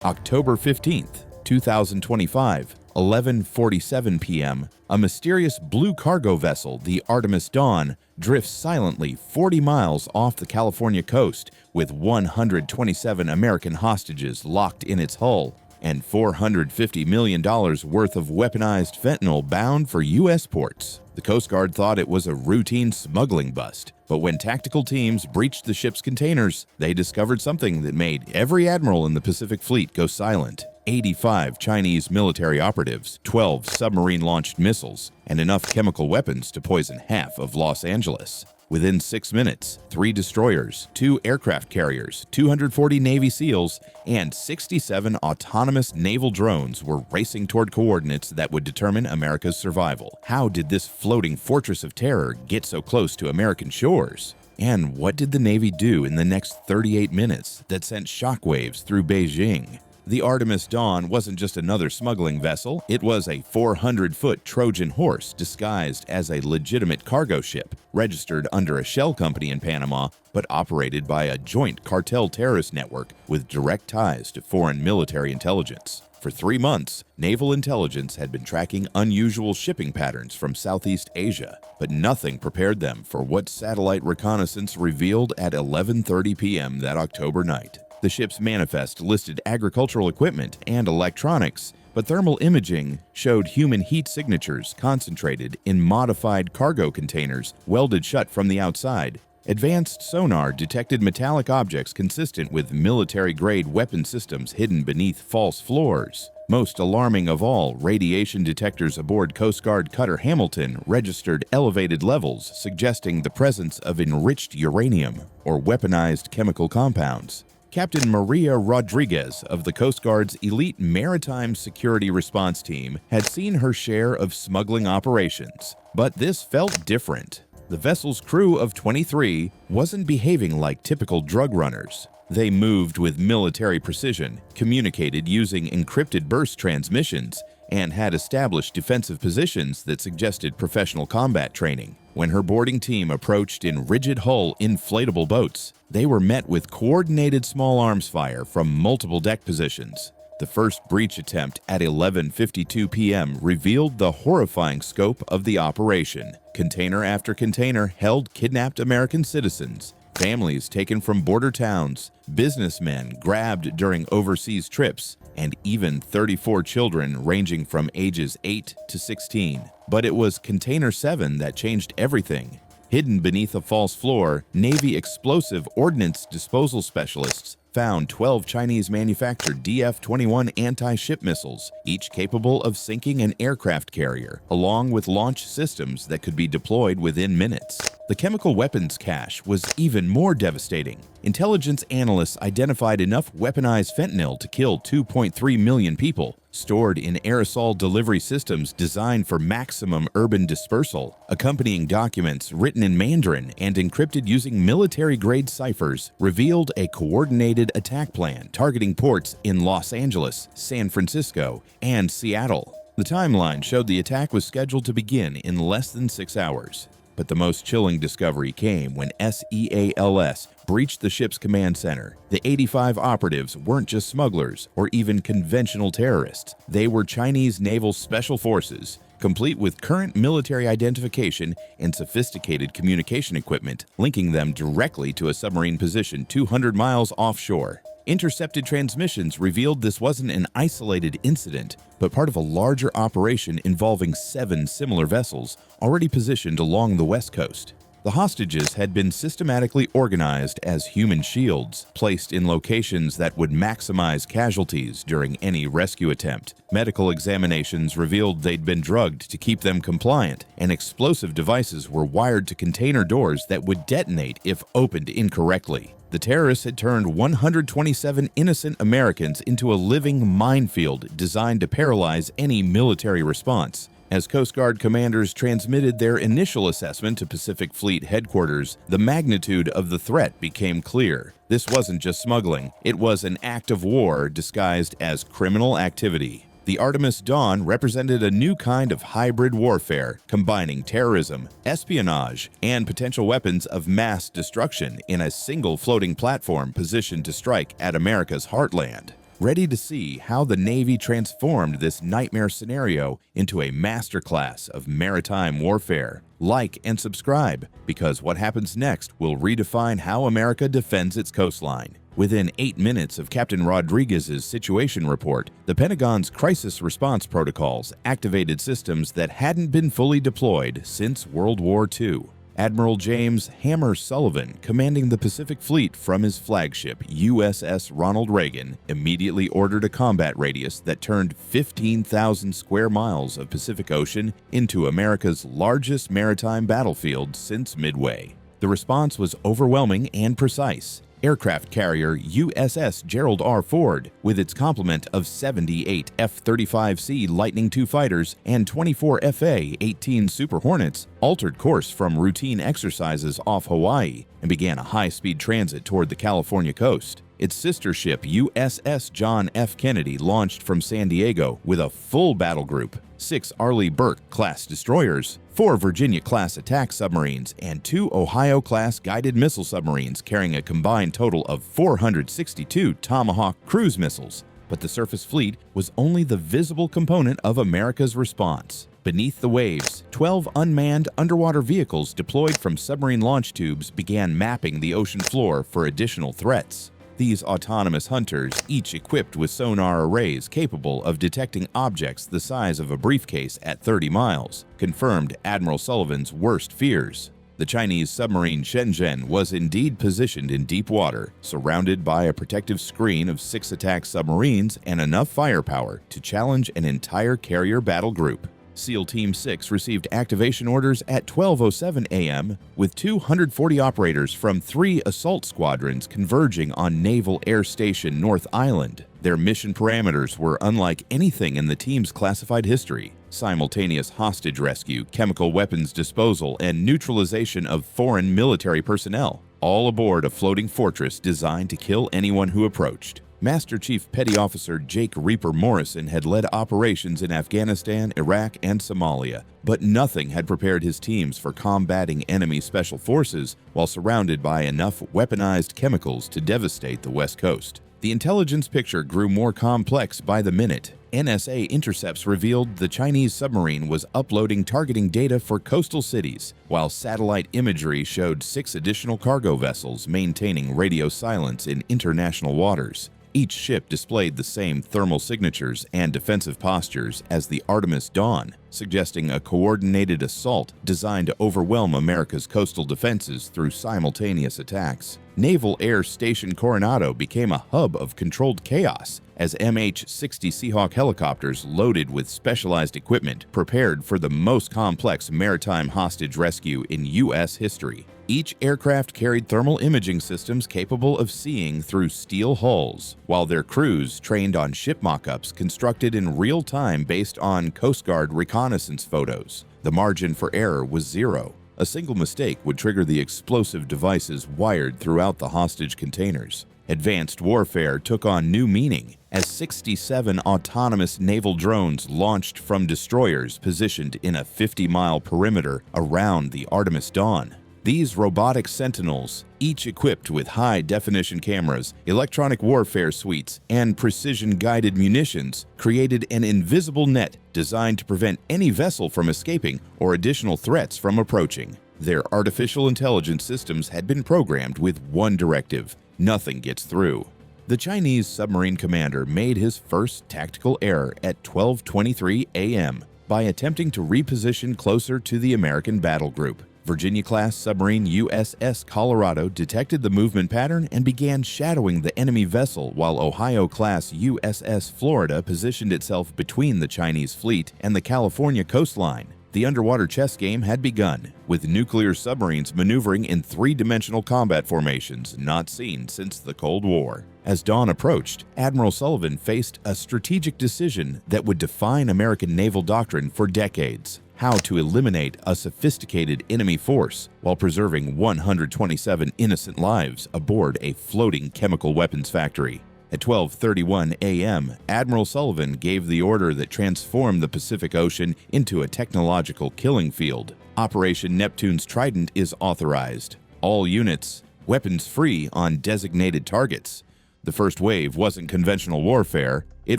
October 15th, 2025, 11:47 p.m., a mysterious blue cargo vessel, the Artemis Dawn, drifts silently 40 miles off the California coast with 127 American hostages locked in its hull and $450 million worth of weaponized fentanyl bound for U.S. ports. The Coast Guard thought it was a routine smuggling bust, but when tactical teams breached the ship's containers, they discovered something that made every admiral in the Pacific Fleet go silent. 85 Chinese military operatives, 12 submarine-launched missiles, and enough chemical weapons to poison half of Los Angeles. Within 6 minutes, 3 destroyers, 2 aircraft carriers, 240 Navy SEALs, and 67 autonomous naval drones were racing toward coordinates that would determine America's survival. How did this floating fortress of terror get so close to American shores? And what did the Navy do in the next 38 minutes that sent shockwaves through Beijing? The Artemis Dawn wasn't just another smuggling vessel, it was a 400-foot Trojan horse disguised as a legitimate cargo ship, registered under a shell company in Panama, but operated by a joint cartel terrorist network with direct ties to foreign military intelligence. For 3 months, naval intelligence had been tracking unusual shipping patterns from Southeast Asia, but nothing prepared them for what satellite reconnaissance revealed at 11:30 p.m. that October night. The ship's manifest listed agricultural equipment and electronics, but thermal imaging showed human heat signatures concentrated in modified cargo containers welded shut from the outside. Advanced sonar detected metallic objects consistent with military-grade weapon systems hidden beneath false floors. Most alarming of all, radiation detectors aboard Coast Guard cutter Hamilton registered elevated levels suggesting the presence of enriched uranium or weaponized chemical compounds. Captain Maria Rodriguez of the Coast Guard's elite maritime security response team had seen her share of smuggling operations, but this felt different. The vessel's crew of 23 wasn't behaving like typical drug runners. They moved with military precision, communicated using encrypted burst transmissions, and had established defensive positions that suggested professional combat training. When her boarding team approached in rigid-hull inflatable boats, they were met with coordinated small arms fire from multiple deck positions. The first breach attempt at 11:52 p.m. revealed the horrifying scope of the operation. Container after container held kidnapped American citizens, families taken from border towns, businessmen grabbed during overseas trips, and even 34 children ranging from ages 8 to 16. But it was Container 7 that changed everything. Hidden beneath a false floor, Navy explosive ordnance disposal specialists found 12 Chinese-manufactured DF-21 anti-ship missiles, each capable of sinking an aircraft carrier, along with launch systems that could be deployed within minutes. The chemical weapons cache was even more devastating. Intelligence analysts identified enough weaponized fentanyl to kill 2.3 million people, stored in aerosol delivery systems designed for maximum urban dispersal. Accompanying documents written in Mandarin and encrypted using military-grade ciphers revealed a coordinated attack plan targeting ports in Los Angeles, San Francisco, and Seattle. The timeline showed the attack was scheduled to begin in less than 6 hours. But the most chilling discovery came when SEALS breached the ship's command center. The 85 operatives weren't just smugglers or even conventional terrorists. They were Chinese naval special forces, complete with current military identification and sophisticated communication equipment, linking them directly to a submarine position 200 miles offshore. Intercepted transmissions revealed this wasn't an isolated incident, but part of a larger operation involving 7 similar vessels already positioned along the West Coast. The hostages had been systematically organized as human shields, placed in locations that would maximize casualties during any rescue attempt. Medical examinations revealed they'd been drugged to keep them compliant, and explosive devices were wired to container doors that would detonate if opened incorrectly. The terrorists had turned 127 innocent Americans into a living minefield designed to paralyze any military response. As Coast Guard commanders transmitted their initial assessment to Pacific Fleet headquarters, the magnitude of the threat became clear. This wasn't just smuggling, it was an act of war disguised as criminal activity. The Artemis Dawn represented a new kind of hybrid warfare, combining terrorism, espionage, and potential weapons of mass destruction in a single floating platform positioned to strike at America's heartland. Ready to see how the Navy transformed this nightmare scenario into a masterclass of maritime warfare? Like and subscribe, because what happens next will redefine how America defends its coastline. Within 8 minutes of Captain Rodriguez's situation report, the Pentagon's crisis response protocols activated systems that hadn't been fully deployed since World War II. Admiral James Hammer Sullivan, commanding the Pacific Fleet from his flagship USS Ronald Reagan, immediately ordered a combat radius that turned 15,000 square miles of Pacific Ocean into America's largest maritime battlefield since Midway. The response was overwhelming and precise. Aircraft carrier USS Gerald R. Ford, with its complement of 78 F-35C Lightning II fighters and 24 FA-18 Super Hornets, altered course from routine exercises off Hawaii and began a high-speed transit toward the California coast. Its sister ship USS John F. Kennedy launched from San Diego with a full battle group, 6 Arleigh Burke-class destroyers, 4 Virginia-class attack submarines, and 2 Ohio-class guided missile submarines carrying a combined total of 462 Tomahawk cruise missiles. But the surface fleet was only the visible component of America's response. Beneath the waves, 12 unmanned underwater vehicles deployed from submarine launch tubes began mapping the ocean floor for additional threats. These autonomous hunters, each equipped with sonar arrays capable of detecting objects the size of a briefcase at 30 miles, confirmed Admiral Sullivan's worst fears. The Chinese submarine Shenzhen was indeed positioned in deep water, surrounded by a protective screen of 6 attack submarines and enough firepower to challenge an entire carrier battle group. SEAL Team 6 received activation orders at 12:07 a.m., with 240 operators from 3 assault squadrons converging on Naval Air Station North Island. Their mission parameters were unlike anything in the team's classified history: simultaneous hostage rescue, chemical weapons disposal, and neutralization of foreign military personnel, all aboard a floating fortress designed to kill anyone who approached. Master Chief Petty Officer Jake Reaper Morrison had led operations in Afghanistan, Iraq, and Somalia, but nothing had prepared his teams for combating enemy special forces while surrounded by enough weaponized chemicals to devastate the West Coast. The intelligence picture grew more complex by the minute. NSA intercepts revealed the Chinese submarine was uploading targeting data for coastal cities, while satellite imagery showed 6 additional cargo vessels maintaining radio silence in international waters. Each ship displayed the same thermal signatures and defensive postures as the Artemis Dawn, suggesting a coordinated assault designed to overwhelm America's coastal defenses through simultaneous attacks. Naval Air Station Coronado became a hub of controlled chaos as MH-60 Seahawk helicopters loaded with specialized equipment prepared for the most complex maritime hostage rescue in U.S. history. Each aircraft carried thermal imaging systems capable of seeing through steel hulls, while their crews trained on ship mock-ups constructed in real time based on Coast Guard reconnaissance photos. The margin for error was 0. A single mistake would trigger the explosive devices wired throughout the hostage containers. Advanced warfare took on new meaning as 67 autonomous naval drones launched from destroyers positioned in a 50-mile perimeter around the Artemis Dawn. These robotic sentinels, each equipped with high-definition cameras, electronic warfare suites, and precision-guided munitions, created an invisible net designed to prevent any vessel from escaping or additional threats from approaching. Their artificial intelligence systems had been programmed with one directive: nothing gets through. The Chinese submarine commander made his first tactical error at 12:23 a.m. by attempting to reposition closer to the American battle group. Virginia-class submarine USS Colorado detected the movement pattern and began shadowing the enemy vessel, while Ohio-class USS Florida positioned itself between the Chinese fleet and the California coastline. The underwater chess game had begun, with nuclear submarines maneuvering in 3-dimensional combat formations not seen since the Cold War. As dawn approached, Admiral Sullivan faced a strategic decision that would define American naval doctrine for decades: how to eliminate a sophisticated enemy force while preserving 127 innocent lives aboard a floating chemical weapons factory. At 12:31 a.m., Admiral Sullivan gave the order that transformed the Pacific Ocean into a technological killing field. Operation Neptune's Trident is authorized. All units, weapons free on designated targets. The first wave wasn't conventional warfare, it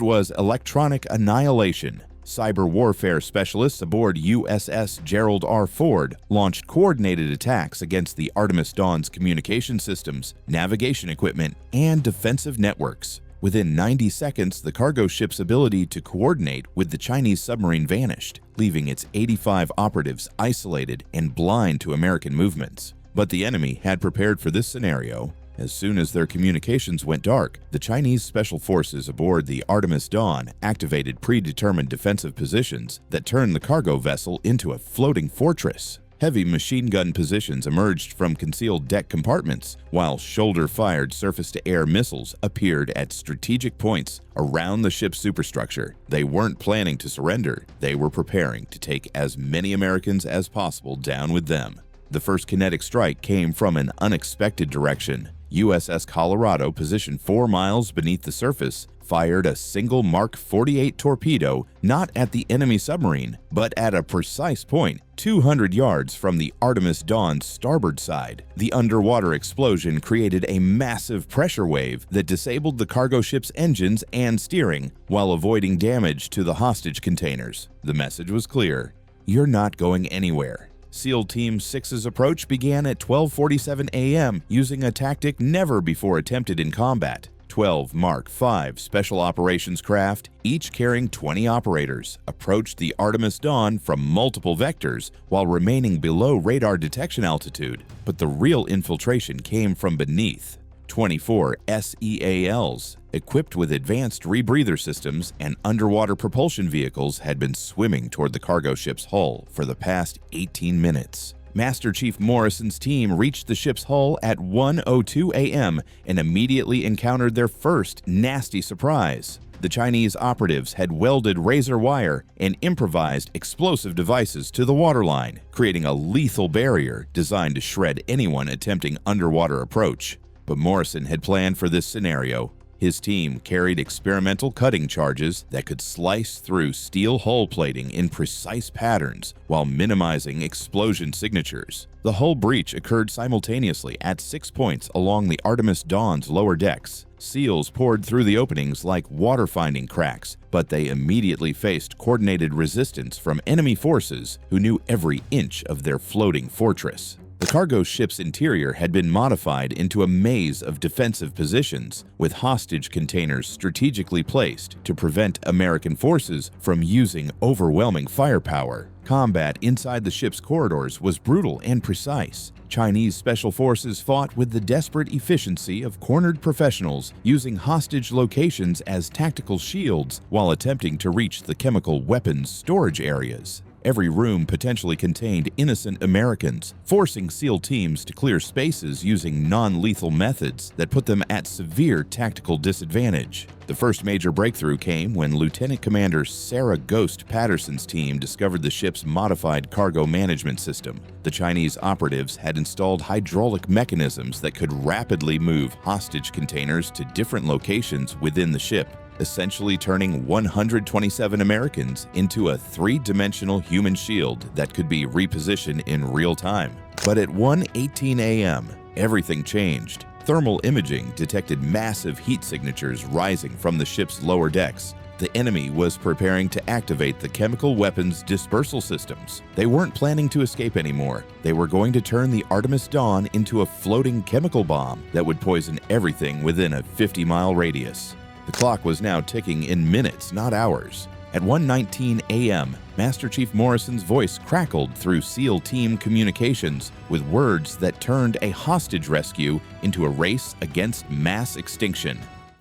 was electronic annihilation. Cyber warfare specialists aboard USS Gerald R. Ford launched coordinated attacks against the Artemis Dawn's communication systems, navigation equipment, and defensive networks. Within 90 seconds, the cargo ship's ability to coordinate with the Chinese submarine vanished, leaving its 85 operatives isolated and blind to American movements. But the enemy had prepared for this scenario. As soon as their communications went dark, the Chinese special forces aboard the Artemis Dawn activated predetermined defensive positions that turned the cargo vessel into a floating fortress. Heavy machine gun positions emerged from concealed deck compartments, while shoulder-fired surface-to-air missiles appeared at strategic points around the ship's superstructure. They weren't planning to surrender, they were preparing to take as many Americans as possible down with them. The first kinetic strike came from an unexpected direction. USS Colorado, positioned 4 miles beneath the surface, fired a single Mark 48 torpedo not at the enemy submarine, but at a precise point 200 yards from the Artemis Dawn's starboard side. The underwater explosion created a massive pressure wave that disabled the cargo ship's engines and steering while avoiding damage to the hostage containers. The message was clear: you're not going anywhere. SEAL Team 6's approach began at 12:47 a.m. using a tactic never before attempted in combat. 12 Mark V special operations craft, each carrying 20 operators, approached the Artemis Dawn from multiple vectors while remaining below radar detection altitude. But the real infiltration came from beneath. 24 SEALs, equipped with advanced rebreather systems and underwater propulsion vehicles, had been swimming toward the cargo ship's hull for the past 18 minutes. Master Chief Morrison's team reached the ship's hull at 1:02 a.m. and immediately encountered their first nasty surprise. The Chinese operatives had welded razor wire and improvised explosive devices to the waterline, creating a lethal barrier designed to shred anyone attempting underwater approach. But Morrison had planned for this scenario. His team carried experimental cutting charges that could slice through steel hull plating in precise patterns while minimizing explosion signatures. The hull breach occurred simultaneously at 6 points along the Artemis Dawn's lower decks. SEALs poured through the openings like water-finding cracks, but they immediately faced coordinated resistance from enemy forces who knew every inch of their floating fortress. The cargo ship's interior had been modified into a maze of defensive positions, with hostage containers strategically placed to prevent American forces from using overwhelming firepower. Combat inside the ship's corridors was brutal and precise. Chinese special forces fought with the desperate efficiency of cornered professionals, using hostage locations as tactical shields while attempting to reach the chemical weapons storage areas. Every room potentially contained innocent Americans, forcing SEAL teams to clear spaces using non-lethal methods that put them at severe tactical disadvantage. The first major breakthrough came when Lieutenant Commander Sarah Ghost Patterson's team discovered the ship's modified cargo management system. The Chinese operatives had installed hydraulic mechanisms that could rapidly move hostage containers to different locations within the ship, essentially turning 127 Americans into a three-dimensional human shield that could be repositioned in real time. But at 1:18 a.m., everything changed. Thermal imaging detected massive heat signatures rising from the ship's lower decks. The enemy was preparing to activate the chemical weapons dispersal systems. They weren't planning to escape anymore. They were going to turn the Artemis Dawn into a floating chemical bomb that would poison everything within a 50-mile radius. The clock was now ticking in minutes, not hours. At 1:19 a.m., Master Chief Morrison's voice crackled through SEAL team communications with words that turned a hostage rescue into a race against mass extinction.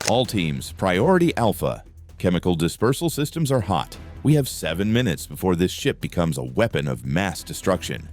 All teams, priority Alpha. Chemical dispersal systems are hot. We have 7 minutes before this ship becomes a weapon of mass destruction.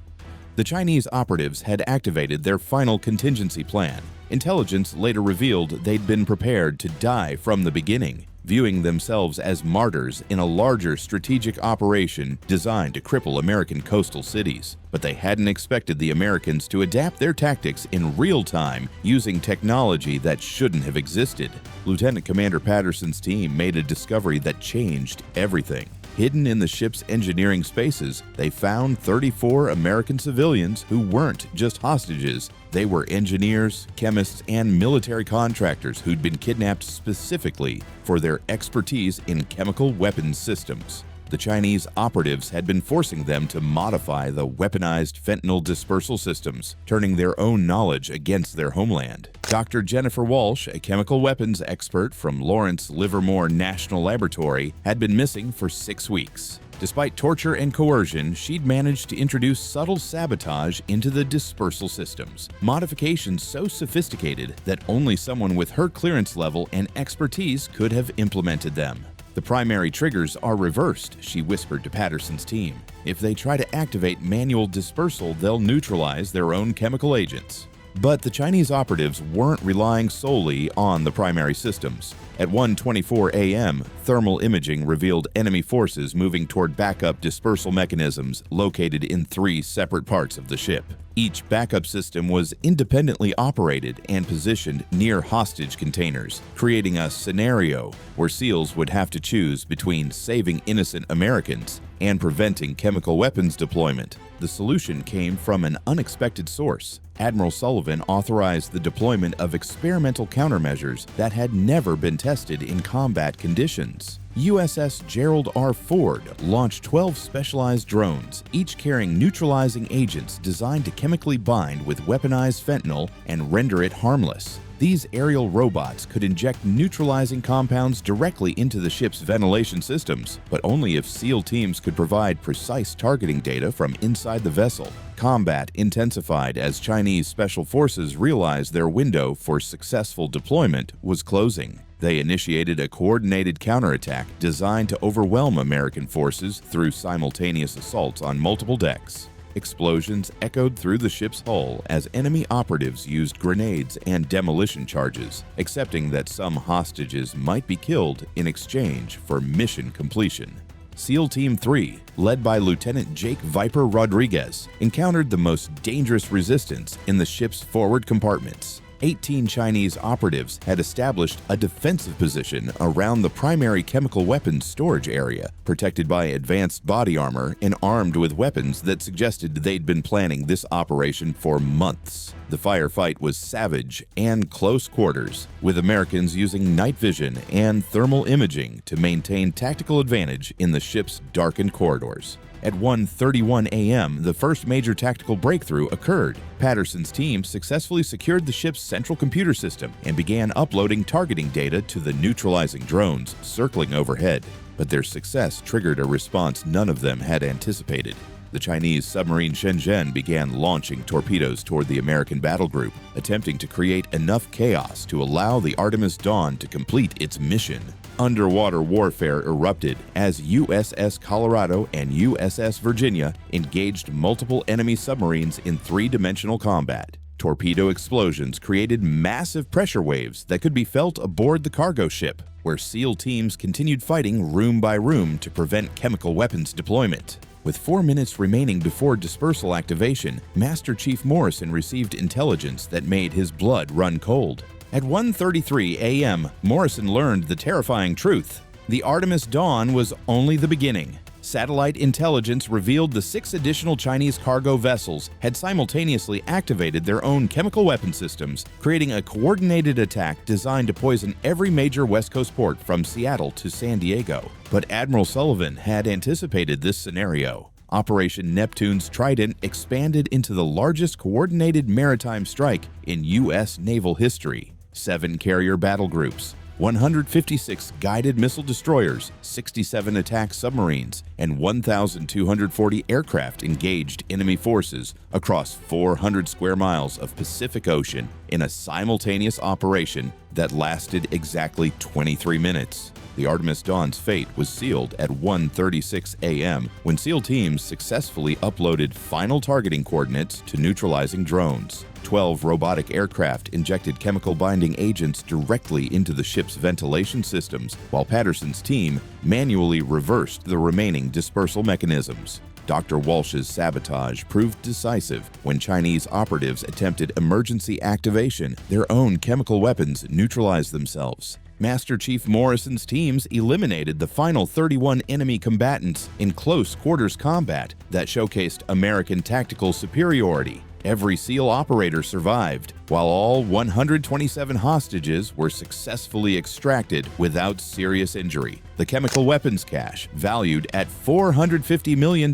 The Chinese operatives had activated their final contingency plan. Intelligence later revealed they'd been prepared to die from the beginning, viewing themselves as martyrs in a larger strategic operation designed to cripple American coastal cities. But they hadn't expected the Americans to adapt their tactics in real time using technology that shouldn't have existed. Lieutenant Commander Patterson's team made a discovery that changed everything. Hidden in the ship's engineering spaces, they found 34 American civilians who weren't just hostages, They were engineers, chemists, and military contractors who'd been kidnapped specifically for their expertise in chemical weapons systems. The Chinese operatives had been forcing them to modify the weaponized fentanyl dispersal systems, turning their own knowledge against their homeland. Dr. Jennifer Walsh, a chemical weapons expert from Lawrence Livermore National Laboratory, had been missing for 6 weeks. Despite torture and coercion, she'd managed to introduce subtle sabotage into the dispersal systems, modifications so sophisticated that only someone with her clearance level and expertise could have implemented them. The primary triggers are reversed, she whispered to Patterson's team. If they try to activate manual dispersal, they'll neutralize their own chemical agents. But the Chinese operatives weren't relying solely on the primary systems. At 1:24 a.m., thermal imaging revealed enemy forces moving toward backup dispersal mechanisms located in 3 separate parts of the ship. Each backup system was independently operated and positioned near hostage containers, creating a scenario where SEALs would have to choose between saving innocent Americans and preventing chemical weapons deployment. The solution came from an unexpected source. Admiral Sullivan authorized the deployment of experimental countermeasures that had never been tested in combat conditions. USS Gerald R. Ford launched 12 specialized drones, each carrying neutralizing agents designed to chemically bind with weaponized fentanyl and render it harmless. These aerial robots could inject neutralizing compounds directly into the ship's ventilation systems, but only if SEAL teams could provide precise targeting data from inside the vessel. Combat intensified as Chinese special forces realized their window for successful deployment was closing. They initiated a coordinated counterattack designed to overwhelm American forces through simultaneous assaults on multiple decks. Explosions echoed through the ship's hull as enemy operatives used grenades and demolition charges, accepting that some hostages might be killed in exchange for mission completion. SEAL Team 3, led by Lieutenant Jake Viper Rodriguez, encountered the most dangerous resistance in the ship's forward compartments. 18 Chinese operatives had established a defensive position around the primary chemical weapons storage area, protected by advanced body armor and armed with weapons that suggested they'd been planning this operation for months. The firefight was savage and close quarters, with Americans using night vision and thermal imaging to maintain tactical advantage in the ship's darkened corridors. At 1:31 a.m., the first major tactical breakthrough occurred. Patterson's team successfully secured the ship's central computer system and began uploading targeting data to the neutralizing drones circling overhead. But their success triggered a response none of them had anticipated. The Chinese submarine Shenzhen began launching torpedoes toward the American battle group, attempting to create enough chaos to allow the Artemis Dawn to complete its mission. Underwater warfare erupted as USS Colorado and USS Virginia engaged multiple enemy submarines in 3-dimensional combat. Torpedo explosions created massive pressure waves that could be felt aboard the cargo ship, where SEAL teams continued fighting room by room to prevent chemical weapons deployment. With 4 minutes remaining before dispersal activation, Master Chief Morrison received intelligence that made his blood run cold. At 1:33 a.m., Morrison learned the terrifying truth. The Artemis Dawn was only the beginning. Satellite intelligence revealed the 6 additional Chinese cargo vessels had simultaneously activated their own chemical weapon systems, creating a coordinated attack designed to poison every major West Coast port from Seattle to San Diego. But Admiral Sullivan had anticipated this scenario. Operation Neptune's Trident expanded into the largest coordinated maritime strike in U.S. naval history. 7 carrier battle groups, 156 guided missile destroyers, 67 attack submarines, and 1,240 aircraft engaged enemy forces across 400 square miles of Pacific Ocean in a simultaneous operation that lasted exactly 23 minutes. The Artemis Dawn's fate was sealed at 1:36 a.m. when SEAL teams successfully uploaded final targeting coordinates to neutralizing drones. 12 robotic aircraft injected chemical binding agents directly into the ship's ventilation systems, while Patterson's team manually reversed the remaining dispersal mechanisms. Dr. Walsh's sabotage proved decisive when Chinese operatives attempted emergency activation. Their own chemical weapons neutralized themselves. Master Chief Morrison's teams eliminated the final 31 enemy combatants in close quarters combat that showcased American tactical superiority. Every SEAL operator survived, while all 127 hostages were successfully extracted without serious injury. The chemical weapons cache, valued at $450 million,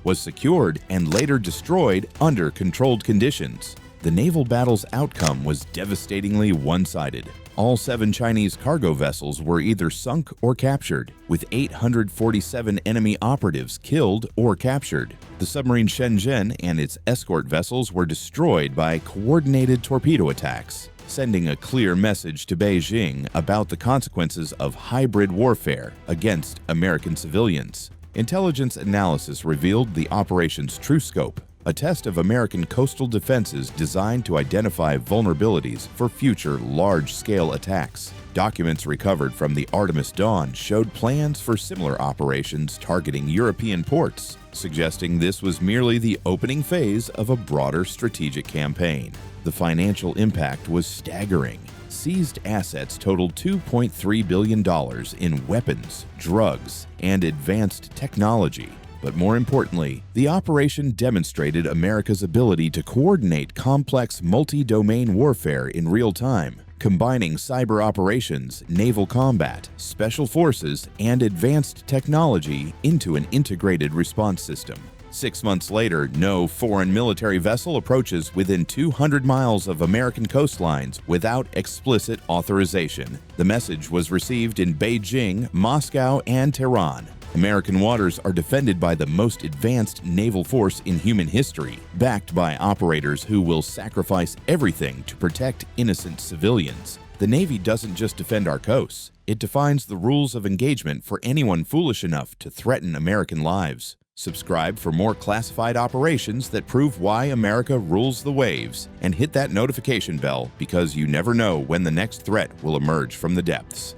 was secured and later destroyed under controlled conditions. The naval battle's outcome was devastatingly one-sided. All 7 Chinese cargo vessels were either sunk or captured, with 847 enemy operatives killed or captured. The submarine Shenzhen and its escort vessels were destroyed by coordinated torpedo attacks, sending a clear message to Beijing about the consequences of hybrid warfare against American civilians. Intelligence analysis revealed the operation's true scope, a test of American coastal defenses designed to identify vulnerabilities for future large-scale attacks. Documents recovered from the Artemis Dawn showed plans for similar operations targeting European ports, suggesting this was merely the opening phase of a broader strategic campaign. The financial impact was staggering. Seized assets totaled $2.3 billion in weapons, drugs, and advanced technology. But more importantly, the operation demonstrated America's ability to coordinate complex multi-domain warfare in real time, combining cyber operations, naval combat, special forces, and advanced technology into an integrated response system. 6 months later, no foreign military vessel approaches within 200 miles of American coastlines without explicit authorization. The message was received in Beijing, Moscow, and Tehran. American waters are defended by the most advanced naval force in human history, backed by operators who will sacrifice everything to protect innocent civilians. The Navy doesn't just defend our coasts, it defines the rules of engagement for anyone foolish enough to threaten American lives. Subscribe for more classified operations that prove why America rules the waves, and hit that notification bell because you never know when the next threat will emerge from the depths.